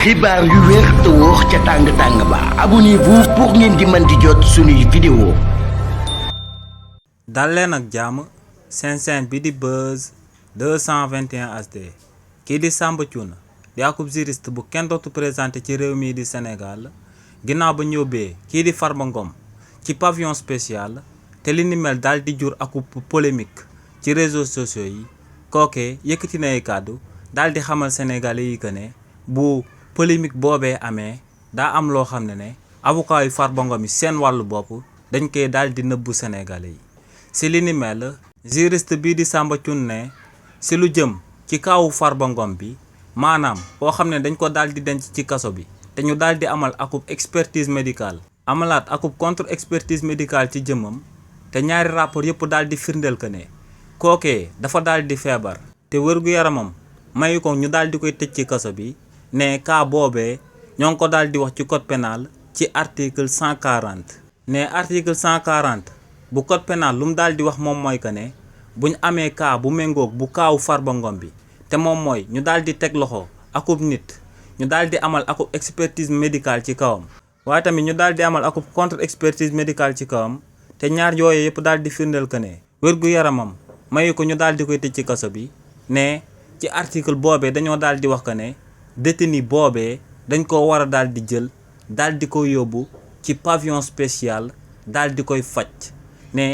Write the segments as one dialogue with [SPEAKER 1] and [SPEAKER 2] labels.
[SPEAKER 1] xibaar yu wér te wóor ca tàng-tàng ba abonnez-vous pour ngeen di mën di jot suñuy vidéo.
[SPEAKER 2] dal leen ak jàmm seen chaîne bi di Buzz 221 HD kii di Samba Thioune di akub juriste bu kenn dootu présenté ci réew mii di Sénégal ginnaaw ba ñëwbee kii di Farba Ngom ci pavillon spécial te li ni mel daal di jur akub polémique ci réseaux sociaux yi kookee yëkkati na ay kàddu daal di xamal sénégalais yi que ne bu polémique boobee amee daa am loo xam ne avocat yu Farba Ngom yi seen wàllu bopp dañ koy daal di nëbbu sénégalais yi si li ni mel juriste bii di Samba Thioune ne si lu jëm ci kaawu Farba Ngom bi maanaam koo xam ne dañ ko daal di denc ci kaso bi te ñu daal di amal akub expertise médicale amalaat akub contre expertise médicale ci jëmmam te ñaari rapport yëpp daal di firndeel que ne kookee dafa daal di feebar te wér-gu-yaramam mayu ko ñu daal di koy tëj ci kaso bi ne cas boobee ñoo ngi ko daal di wax ci code pénal ci article 140 ne article 140 bu code pénal lu mu daal di wax moom mooy que ne buñ amee cas bu méngoog bu kaawu Farba Ngom bi te moom mooy ñu daal di teg loxo akub nit ñu daal di amal akub expertise médicale ci kawam waaye tamit ñu daal di amal akub contre expertise médicale ci kawam te ñaar yooyu yëpp daal di firndeel que ne wér-gu-yaramam mayu ko ñu daal di koy tëj ci kaso bi ne ci article boobee dañoo daal di wax que ne détenu boobee dañ ko war a daal di jël daal di ko yóbbu ci pavillon spécial daal di koy faj ne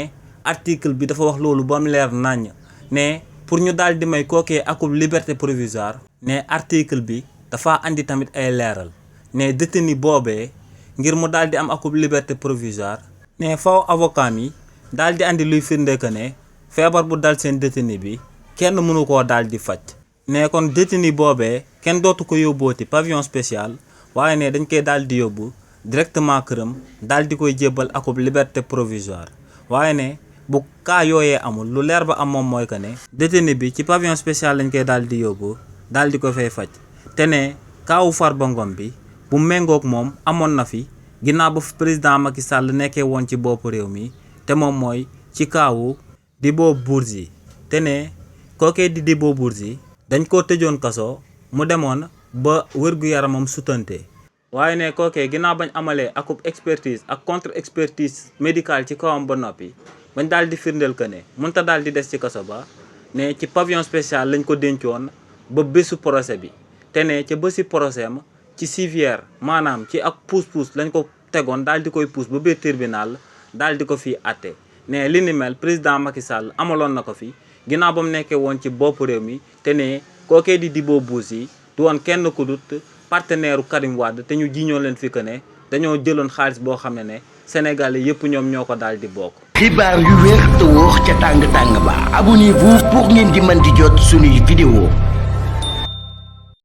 [SPEAKER 2] article bi dafa wax loolu ba mu leer naññ ne pour ñu daal di may kookee akub liberté provisoire ne article bi dafa andi tamit ay leeral ne détenu boobee ngir mu daal di am akub liberté provisoire ne faw avocat mi daal di andi luy firnde que ne feebar bu dal seen détenu bi kenn mënu koo daal di faj ne kon détenu boobee kenn dootu ko yóbbooti pavillon spécial waaye ne dañ koy daal di yóbbu directement këram daal di koy jébbal akub liberté provisoire waaye ne bu cas yooyee amul lu leer ba am moom mooy que ne détenu bi ci pavillon spécial lañ koy daal di yóbbu daal di ko fay faj te ne kaawu Farba Ngom bi bu méngoog moom amoon na fi ginnaaw ba fi président Macky Sall nekkee woon ci boppu réew mi te moom mooy ci kaawu Djibo Bourgi te ne kookee di Djibo Bourgi dañ koo tëjoon kaso mu demoon ba wér-gu-yaramam sutante waaye ne kookee ginnaaw bañ amalee akub expertise ak contre expertise médicale ci kawam ba noppi bañ daal di firndeel que ne mënta daal di des ci kaso ba ne ci pavillon spécial lañ ko dencoon ba bésu procès bi te ne ca bési procès am ci civière maanaam ci ak puus-puus lañ ko tegoon daal di koy puus ba biir tribunal daal di ko fii àtte ne li ni mel président Macky Sall amaloon na ko fi ginnaaw ba mu nekkee woon ci bopp réew mi te ne kookee di Djibo Bourgi du woon kenn ku dut partenaire Karim Wade te ñu jiñoo leen fi que ne dañoo jëloon xaalis boo xam ne Sénégalais yëpp ñoom ñoo ko daal di bokk.
[SPEAKER 1] xibaar yu wér te wóor ca tàng-tàng ba abonnez-vous pour ngeen di mën di jot suñuy vidéo.